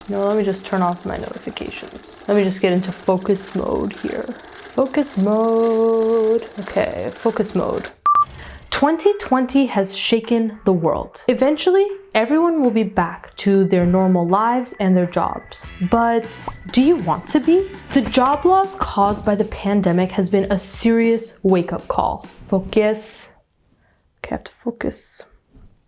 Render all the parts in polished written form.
No, let me just turn off my notifications. Let me just get into focus mode here. Focus mode. Okay, focus mode. 2020 has shaken the world. Eventually, everyone will be back to their normal lives and their jobs. But do you want to be? The job loss caused by the pandemic has been a serious wake-up call. Focus. Okay, I have to focus.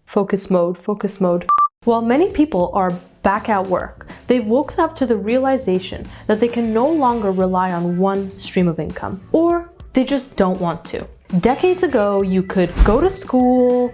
Focus mode, focus mode. While many people are back at work, they've woken up to the realization that they can no longer rely on one stream of income, or they just don't want to. Decades ago, you could go to school,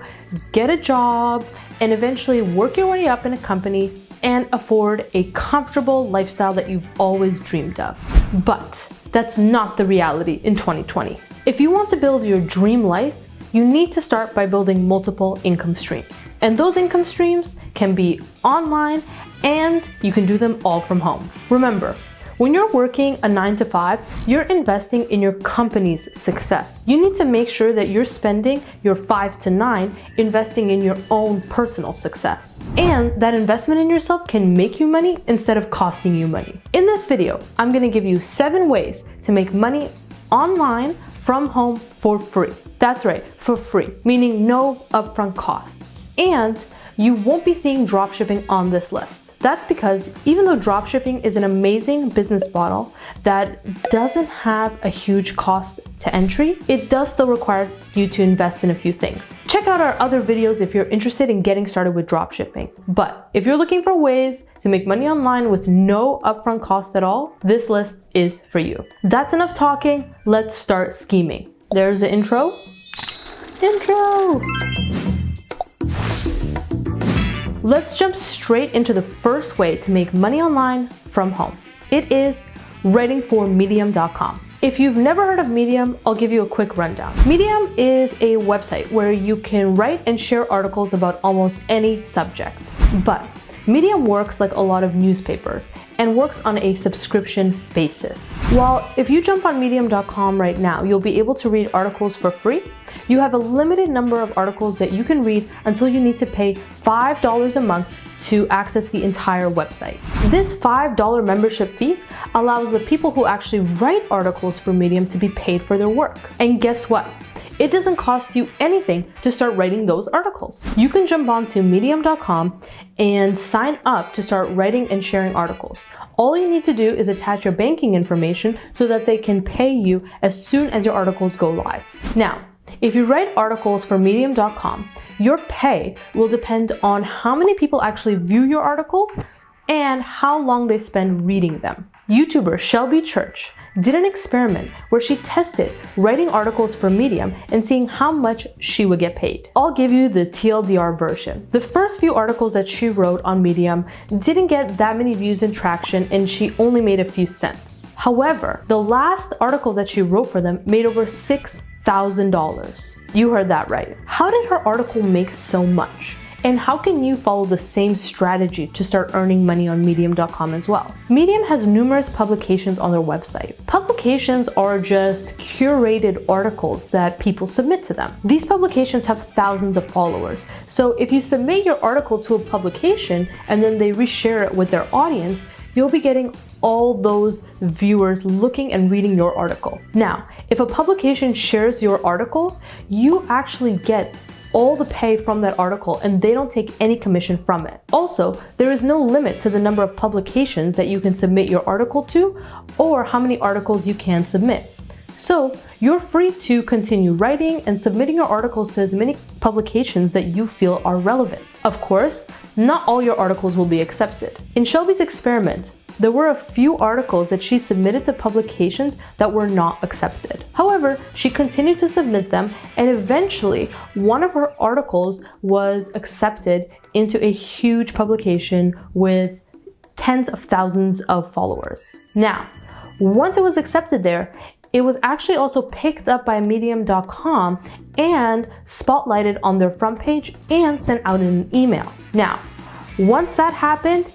get a job, and eventually work your way up in a company and afford a comfortable lifestyle that you've always dreamed of. But that's not the reality in 2020. If you want to build your dream life, you need to start by building multiple income streams. And those income streams can be online and you can do them all from home. Remember, when you're working a 9 to 5, you're investing in your company's success. You need to make sure that you're spending your 5 to 9 investing in your own personal success. And that investment in yourself can make you money instead of costing you money. In this video, I'm gonna give you 7 ways to make money online from home for free. That's right, for free, meaning no upfront costs. And you won't be seeing dropshipping on this list. That's because even though dropshipping is an amazing business model that doesn't have a huge cost to entry, it does still require you to invest in a few things. Check out our other videos if you're interested in getting started with dropshipping. But if you're looking for ways to make money online with no upfront cost at all, this list is for you. That's enough talking, let's start scheming. There's the intro. Let's jump straight into the first way to make money online from home. It is writing for Medium.com. If you've never heard of Medium, I'll give you a quick rundown. Medium is a website where you can write and share articles about almost any subject. But Medium works like a lot of newspapers and works on a subscription basis. While if you jump on Medium.com right now, you'll be able to read articles for free. You have a limited number of articles that you can read until you need to pay $5 a month to access the entire website. This $5 membership fee allows the people who actually write articles for Medium to be paid for their work. And guess what? It doesn't cost you anything to start writing those articles. You can jump onto Medium.com and sign up to start writing and sharing articles. All you need to do is attach your banking information so that they can pay you as soon as your articles go live. Now, if you write articles for Medium.com, your pay will depend on how many people actually view your articles and how long they spend reading them. YouTuber Shelby Church did an experiment where she tested writing articles for Medium and seeing how much she would get paid. I'll give you the TLDR version. The first few articles that she wrote on Medium didn't get that many views and traction, and she only made a few cents. However, the last article that she wrote for them made over $6,000. You heard that right. How did her article make so much? And how can you follow the same strategy to start earning money on Medium.com as well? Medium has numerous publications on their website. Publications are just curated articles that people submit to them. These publications have thousands of followers. So if you submit your article to a publication and then they reshare it with their audience, you'll be getting all those viewers looking and reading your article. Now, if a publication shares your article, you actually get all the pay from that article and they don't take any commission from it. Also, there is no limit to the number of publications that you can submit your article to or how many articles you can submit. So you're free to continue writing and submitting your articles to as many publications that you feel are relevant. Of course, not all your articles will be accepted. In Shelby's experiment, there were a few articles that she submitted to publications that were not accepted. However, she continued to submit them, and eventually one of her articles was accepted into a huge publication with tens of thousands of followers. Now, once it was accepted there, it was actually also picked up by Medium.com and spotlighted on their front page and sent out in an email. Now, once that happened,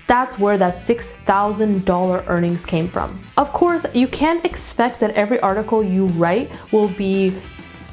that's where that $6,000 earnings came from. Of course, you can't expect that every article you write will be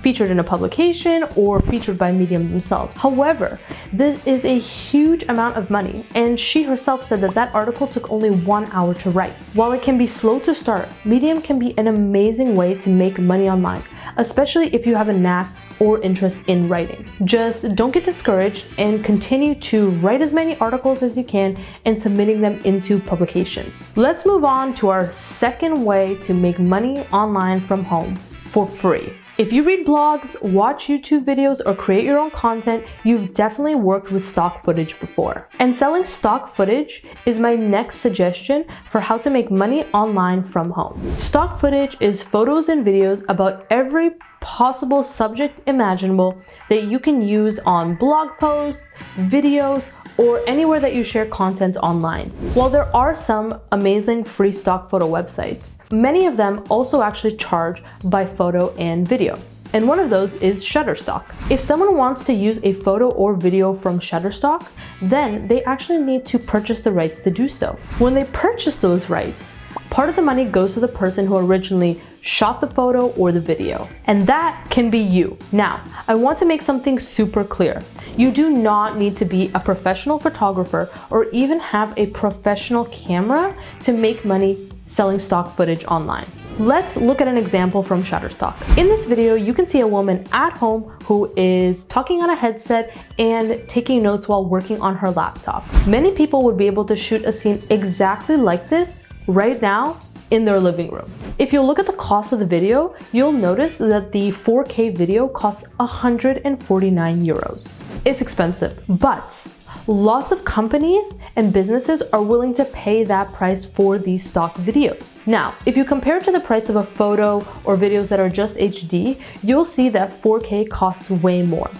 featured in a publication or featured by Medium themselves. However, this is a huge amount of money, and she herself said that that article took only 1 hour to write. While it can be slow to start, Medium can be an amazing way to make money online, especially if you have a knack or interest in writing. Just don't get discouraged and continue to write as many articles as you can and submitting them into publications. Let's move on to our second way to make money online from home for free. If you read blogs, watch YouTube videos, or create your own content, you've definitely worked with stock footage before. And selling stock footage is my next suggestion for how to make money online from home. Stock footage is photos and videos about every possible subject imaginable that you can use on blog posts, videos, or anywhere that you share content online. While there are some amazing free stock photo websites, many of them also actually charge by photo and video. And one of those is Shutterstock. If someone wants to use a photo or video from Shutterstock, then they actually need to purchase the rights to do so. When they purchase those rights, part of the money goes to the person who originally shot the photo or the video. And that can be you. Now, I want to make something super clear. You do not need to be a professional photographer or even have a professional camera to make money selling stock footage online. Let's look at an example from Shutterstock. In this video, you can see a woman at home who is talking on a headset and taking notes while working on her laptop. Many people would be able to shoot a scene exactly like this right now in their living room. If you look at the cost of the video, you'll notice that the 4K video costs 149 euros. It's expensive, but lots of companies and businesses are willing to pay that price for these stock videos. Now, if you compare it to the price of a photo or videos that are just HD, you'll see that 4K costs way more.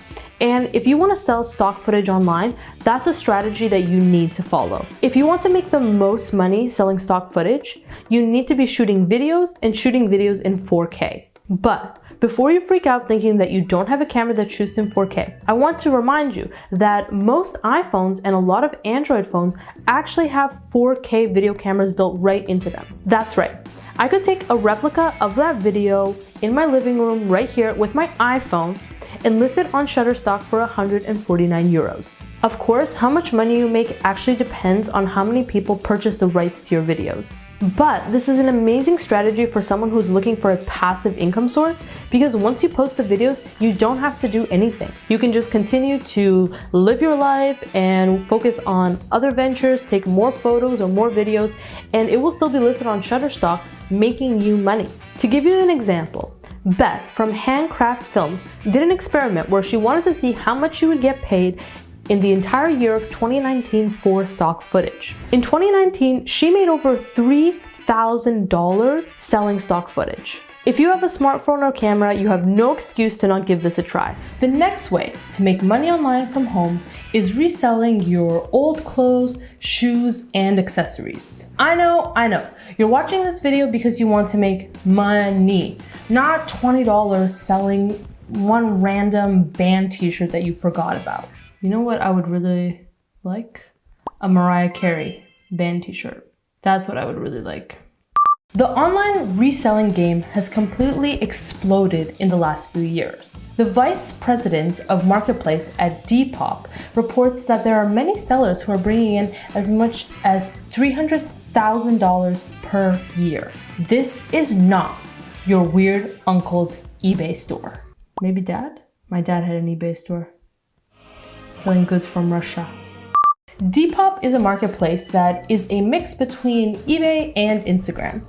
And if you want to sell stock footage online, that's a strategy that you need to follow. If you want to make the most money selling stock footage, you need to be shooting videos and shooting videos in 4K. But before you freak out thinking that you don't have a camera that shoots in 4K, I want to remind you that most iPhones and a lot of Android phones actually have 4K video cameras built right into them. That's right. I could take a replica of that video in my living room right here with my iPhone and list it on Shutterstock for 149 euros. Of course, how much money you make actually depends on how many people purchase the rights to your videos. But this is an amazing strategy for someone who's looking for a passive income source, because once you post the videos, you don't have to do anything. You can just continue to live your life and focus on other ventures, take more photos or more videos, and it will still be listed on Shutterstock, making you money. To give you an example, Beth from Handcraft Films did an experiment where she wanted to see how much she would get paid in the entire year of 2019 for stock footage. In 2019, she made over $3,000 selling stock footage. If you have a smartphone or camera, you have no excuse to not give this a try. The next way to make money online from home is reselling your old clothes, shoes, and accessories. I know. You're watching this video because you want to make money, not $20 selling one random band t-shirt that you forgot about. You know what I would really like? A Mariah Carey band t-shirt. That's what I would really like. The online reselling game has completely exploded in the last few years. The vice president of Marketplace at Depop reports that there are many sellers who are bringing in as much as $300,000 per year. This is not your weird uncle's eBay store. Maybe dad? My dad had an eBay store selling goods from Russia. Depop is a marketplace that is a mix between eBay and Instagram.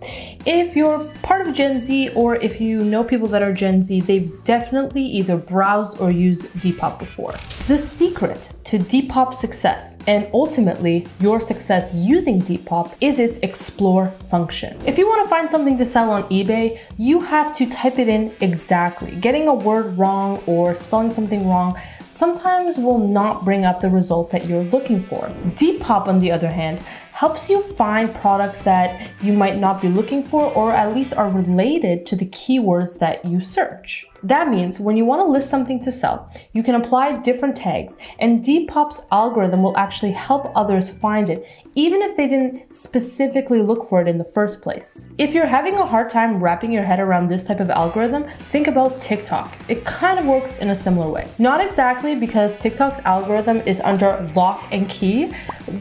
If you're part of Gen Z, or if you know people that are Gen Z, they've definitely either browsed or used Depop before. The secret to Depop's success, and ultimately your success using Depop, is its explore function. If you want to find something to sell on eBay, you have to type it in exactly. Getting a word wrong or spelling something wrong sometimes will not bring up the results that you're looking for. Depop, on the other hand, helps you find products that you might not be looking for, or at least are related to the keywords that you search. That means when you want to list something to sell, you can apply different tags, and Depop's algorithm will actually help others find it, even if they didn't specifically look for it in the first place. If you're having a hard time wrapping your head around this type of algorithm, think about TikTok. It kind of works in a similar way. Not exactly, because TikTok's algorithm is under lock and key,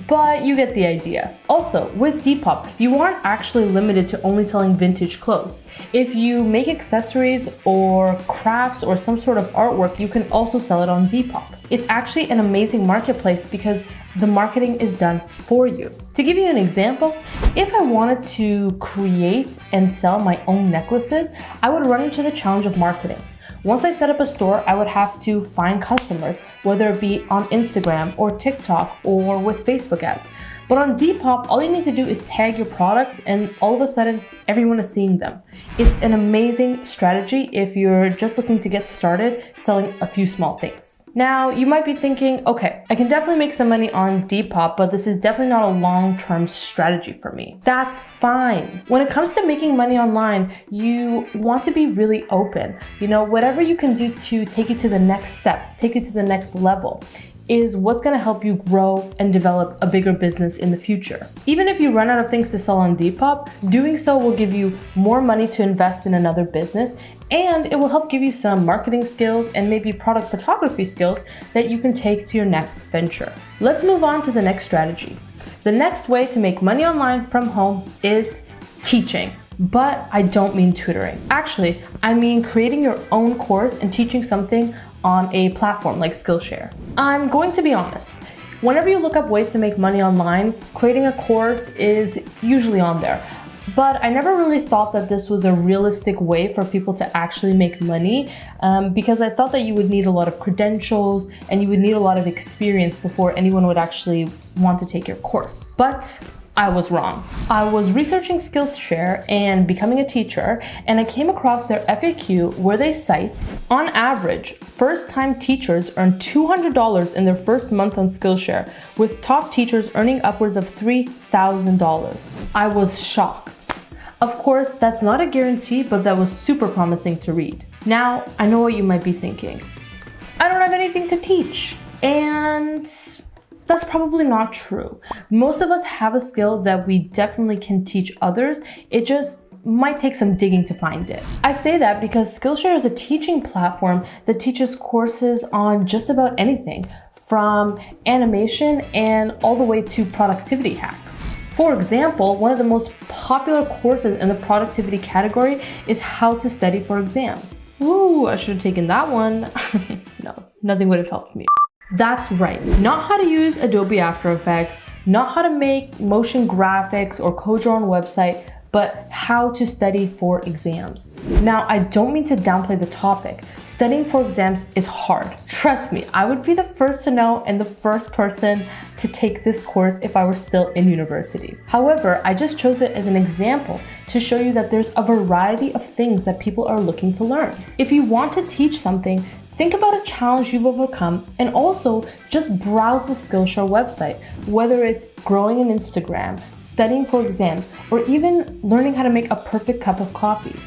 but you get the idea. Also, with Depop, you aren't actually limited to only selling vintage clothes. If you make accessories or crafts or some sort of artwork, you can also sell it on Depop. It's actually an amazing marketplace because the marketing is done for you. To give you an example, if I wanted to create and sell my own necklaces, I would run into the challenge of marketing. Once I set up a store, I would have to find customers, whether it be on Instagram or TikTok or with Facebook ads. But on Depop, all you need to do is tag your products and all of a sudden, everyone is seeing them. It's an amazing strategy if you're just looking to get started selling a few small things. Now, you might be thinking, okay, I can definitely make some money on Depop, but this is definitely not a long-term strategy for me. That's fine. When it comes to making money online, you want to be really open. Whatever you can do to take you to the next step, take you to the next level, is what's going to help you grow and develop a bigger business in the future. Even if you run out of things to sell on Depop, doing so will give you more money to invest in another business, and it will help give you some marketing skills and maybe product photography skills that you can take to your next venture. Let's move on to the next strategy. The next way to make money online from home is teaching. But I don't mean tutoring. Actually, I mean creating your own course and teaching something on a platform like Skillshare. I'm going to be honest. Whenever you look up ways to make money online, creating a course is usually on there. But I never really thought that this was a realistic way for people to actually make money because I thought that you would need a lot of credentials and you would need a lot of experience before anyone would actually want to take your course. But I was wrong. I was researching Skillshare and becoming a teacher, and I came across their FAQ where they cite, on average, first-time teachers earn $200 in their first month on Skillshare, with top teachers earning upwards of $3,000. I was shocked. Of course, that's not a guarantee, but that was super promising to read. Now, I know what you might be thinking. I don't have anything to teach. And that's probably not true. Most of us have a skill that we definitely can teach others. It just might take some digging to find it. I say that because Skillshare is a teaching platform that teaches courses on just about anything, from animation and all the way to productivity hacks. For example, one of the most popular courses in the productivity category is how to study for exams. Ooh, I should have taken that one. No, nothing would have helped me. That's right, not how to use Adobe After Effects, not how to make motion graphics or code your own website, but how to study for exams. Now, I don't mean to downplay the topic. Studying for exams is hard. Trust me, I would be the first to know and the first person to take this course if I were still in university. However, I just chose it as an example to show you that there's a variety of things that people are looking to learn. If you want to teach something, think about a challenge you've overcome and also just browse the Skillshare website, whether it's growing an Instagram, studying for exams, or even learning how to make a perfect cup of coffee.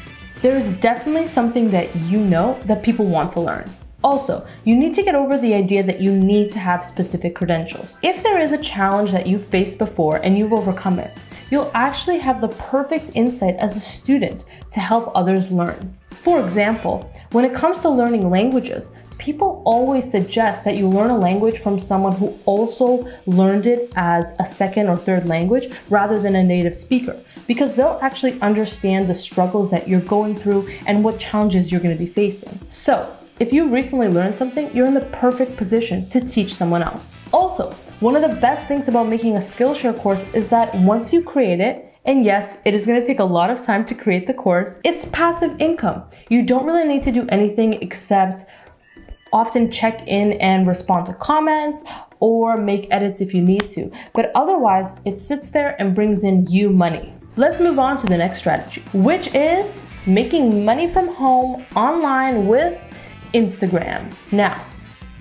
There is definitely something that you know that people want to learn. Also, you need to get over the idea that you need to have specific credentials. If there is a challenge that you've faced before and you've overcome it, you'll actually have the perfect insight as a student to help others learn. For example, when it comes to learning languages, people always suggest that you learn a language from someone who also learned it as a second or third language rather than a native speaker, because they'll actually understand the struggles that you're going through and what challenges you're going to be facing. So, if you've recently learned something, you're in the perfect position to teach someone else. Also, one of the best things about making a Skillshare course is that once you create it, and yes, it is going to take a lot of time to create the course, it's passive income. You don't really need to do anything except often check in and respond to comments or make edits if you need to. But otherwise, it sits there and brings in you money. Let's move on to the next strategy, which is making money from home online with Instagram. Now,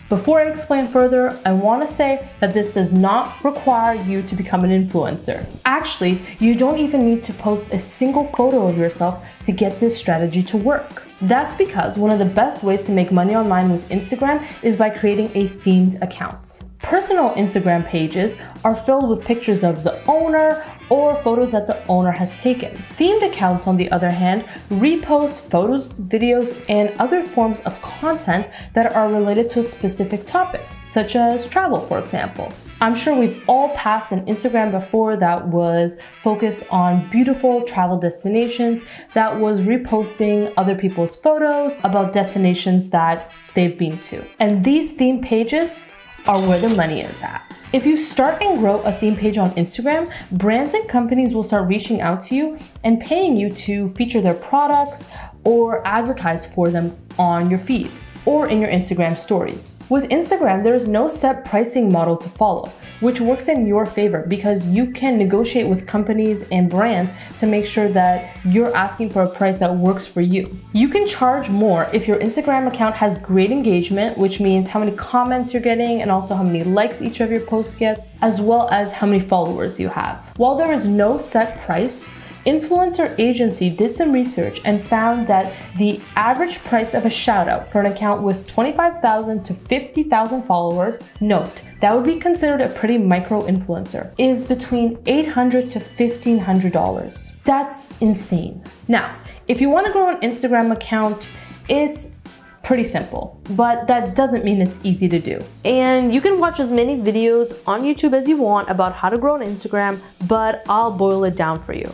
before I explain further, I want to say that this does not require you to become an influencer. Actually, you don't even need to post a single photo of yourself to get this strategy to work. That's because one of the best ways to make money online with Instagram is by creating a themed account. Personal Instagram pages are filled with pictures of the owner or photos that the owner has taken. Themed accounts, on the other hand, repost photos, videos, and other forms of content that are related to a specific topic, such as travel, for example. I'm sure we've all passed an Instagram before that was focused on beautiful travel destinations, that was reposting other people's photos about destinations that they've been to. And these theme pages are where the money is at. If you start and grow a theme page on Instagram, brands and companies will start reaching out to you and paying you to feature their products or advertise for them on your feed or in your Instagram stories. With Instagram, there is no set pricing model to follow, which works in your favor because you can negotiate with companies and brands to make sure that you're asking for a price that works for you. You can charge more if your Instagram account has great engagement, which means how many comments you're getting and also how many likes each of your posts gets, as well as how many followers you have. While there is no set price, Influencer Agency did some research and found that the average price of a shoutout for an account with 25,000 to 50,000 followers, note, that would be considered a pretty micro influencer, is between $800 to $1,500. That's insane. Now, if you want to grow an Instagram account, it's pretty simple, but that doesn't mean it's easy to do. And you can watch as many videos on YouTube as you want about how to grow an Instagram, but I'll boil it down for you.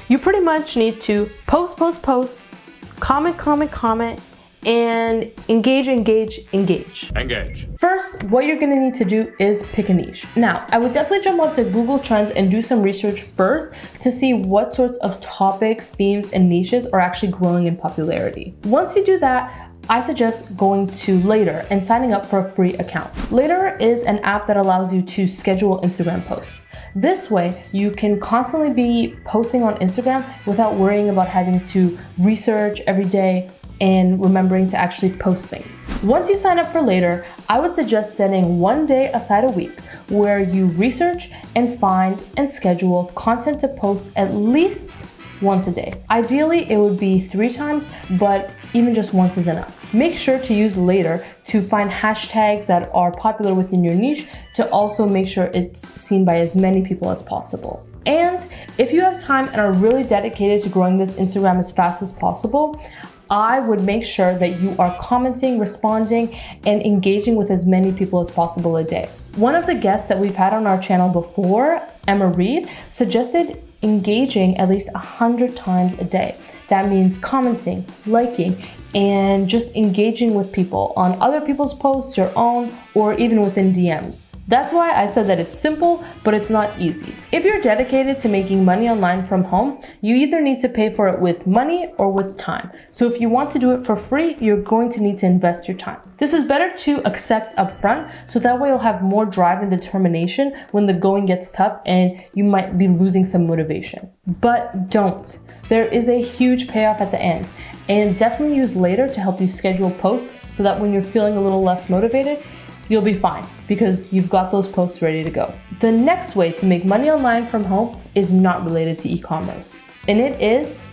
You pretty much need to post, comment, and engage. First, what you're gonna need to do is pick a niche. Now, I would definitely jump onto Google Trends and do some research first to see what sorts of topics, themes, and niches are actually growing in popularity. Once you do that, I suggest going to Later and signing up for a free account. Later is an app that allows you to schedule Instagram posts. This way, you can constantly be posting on Instagram without worrying about having to research every day and remembering to actually post things. Once you sign up for Later, I would suggest setting one day aside a week where you research and find and schedule content to post at least once a day. Ideally, it would be 3 times, but even just once is enough. Make sure to use Later to find hashtags that are popular within your niche to also make sure it's seen by as many people as possible. And if you have time and are really dedicated to growing this Instagram as fast as possible, I would make sure that you are commenting, responding, and engaging with as many people as possible a day. One of the guests that we've had on our channel before, Emma Reed, suggested engaging at least 100 times a day. That means commenting, liking, and just engaging with people on other people's posts, your own, or even within DMs. That's why I said that it's simple, but it's not easy. If you're dedicated to making money online from home, you either need to pay for it with money or with time. So if you want to do it for free, you're going to need to invest your time. This is better to accept upfront, so that way you'll have more drive and determination when the going gets tough and you might be losing some motivation. But don't. There is a huge payoff at the end, and definitely use Later to help you schedule posts so that when you're feeling a little less motivated, you'll be fine because you've got those posts ready to go. The next way to make money online from home is not related to e-commerce, and it is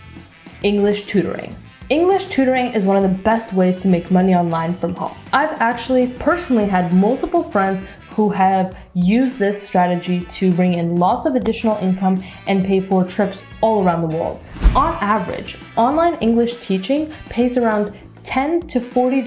English tutoring. English tutoring is one of the best ways to make money online from home. I've actually personally had multiple friends who have used this strategy to bring in lots of additional income and pay for trips all around the world. On average, online English teaching pays around $10 to $40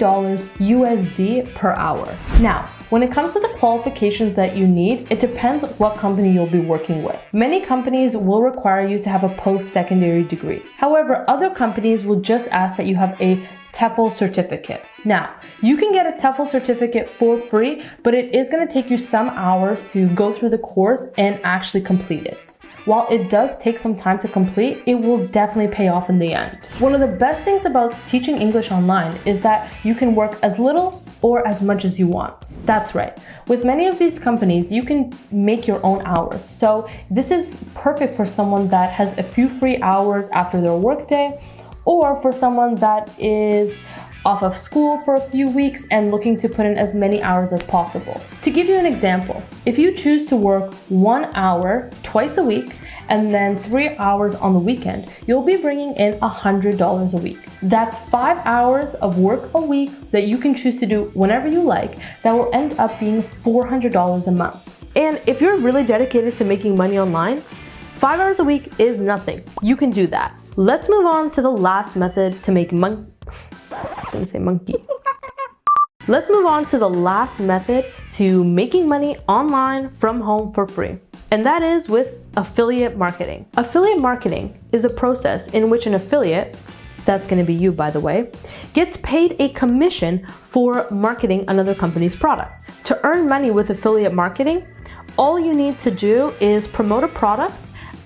USD per hour. Now, when it comes to the qualifications that you need, it depends what company you'll be working with. Many companies will require you to have a post-secondary degree. However, other companies will just ask that you have a TEFL certificate. Now, you can get a TEFL certificate for free, but it is going to take you some hours to go through the course and actually complete it. While it does take some time to complete, it will definitely pay off in the end. One of the best things about teaching English online is that you can work as little or as much as you want. That's right. With many of these companies, you can make your own hours. So this is perfect for someone that has a few free hours after their workday, or for someone that is off of school for a few weeks and looking to put in as many hours as possible. To give you an example, if you choose to work 1 hour twice a week and then 3 hours on the weekend, you'll be bringing in $100 a week. That's 5 hours of work a week that you can choose to do whenever you like that will end up being $400 a month. And if you're really dedicated to making money online, 5 hours a week is nothing. You can do that. Let's move on to the last method to make money. I was gonna say monkey. Let's move on to the last method to making money online from home for free. And that is with affiliate marketing. Affiliate marketing is a process in which an affiliate, that's gonna be you by the way, gets paid a commission for marketing another company's product. To earn money with affiliate marketing, all you need to do is promote a product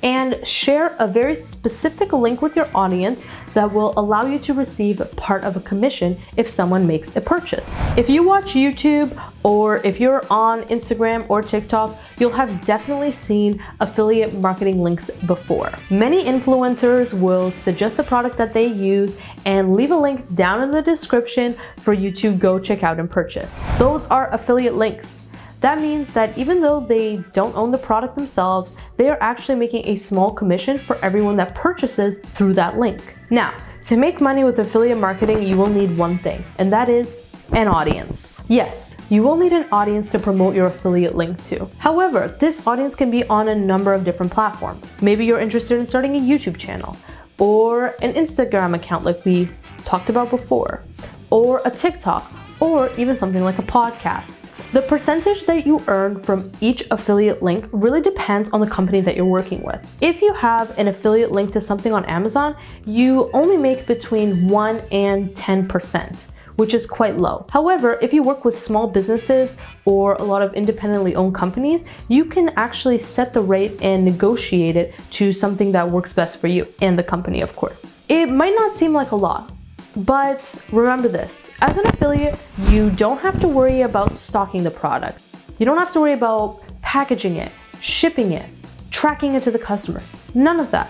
and share a very specific link with your audience that will allow you to receive part of a commission if someone makes a purchase. If you watch YouTube or if you're on Instagram or TikTok, you'll have definitely seen affiliate marketing links before. Many influencers will suggest a product that they use and leave a link down in the description for you to go check out and purchase. Those are affiliate links. That means that even though they don't own the product themselves, they are actually making a small commission for everyone that purchases through that link. Now, to make money with affiliate marketing, you will need one thing, and that is an audience. Yes, you will need an audience to promote your affiliate link to. However, this audience can be on a number of different platforms. Maybe you're interested in starting a YouTube channel, or an Instagram account like we talked about before, or a TikTok, or even something like a podcast. The percentage that you earn from each affiliate link really depends on the company that you're working with. If you have an affiliate link to something on Amazon, you only make between 1 and 10%, which is quite low. However, if you work with small businesses or a lot of independently owned companies, you can actually set the rate and negotiate it to something that works best for you and the company, of course. It might not seem like a lot, but remember this, as an affiliate, you don't have to worry about stocking the product. You don't have to worry about packaging it, shipping it, tracking it to the customers. None of that.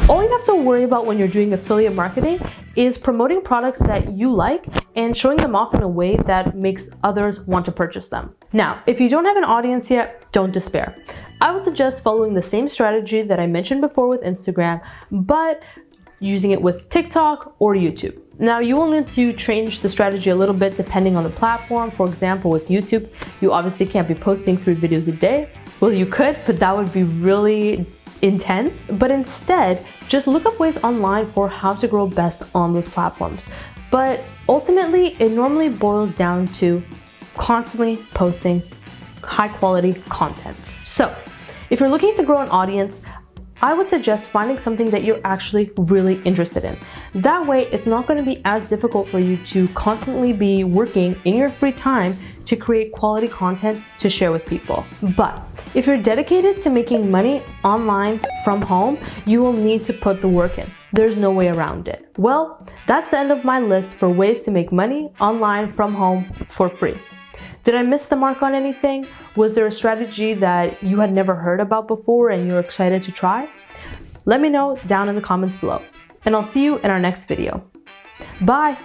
All you have to worry about when you're doing affiliate marketing is promoting products that you like and showing them off in a way that makes others want to purchase them. Now, if you don't have an audience yet, don't despair. I would suggest following the same strategy that I mentioned before with Instagram, but using it with TikTok or YouTube. Now, you will need to change the strategy a little bit depending on the platform. For example, with YouTube, you obviously can't be posting 3 videos a day. Well, you could, but that would be really intense. But instead, just look up ways online for how to grow best on those platforms. But ultimately, it normally boils down to constantly posting high quality content. So, if you're looking to grow an audience, I would suggest finding something that you're actually really interested in. That way, it's not going to be as difficult for you to constantly be working in your free time to create quality content to share with people. But if you're dedicated to making money online from home, you will need to put the work in. There's no way around it. Well, that's the end of my list for ways to make money online from home for free. Did I miss the mark on anything? Was there a strategy that you had never heard about before and you're excited to try? Let me know down in the comments below, and I'll see you in our next video. Bye!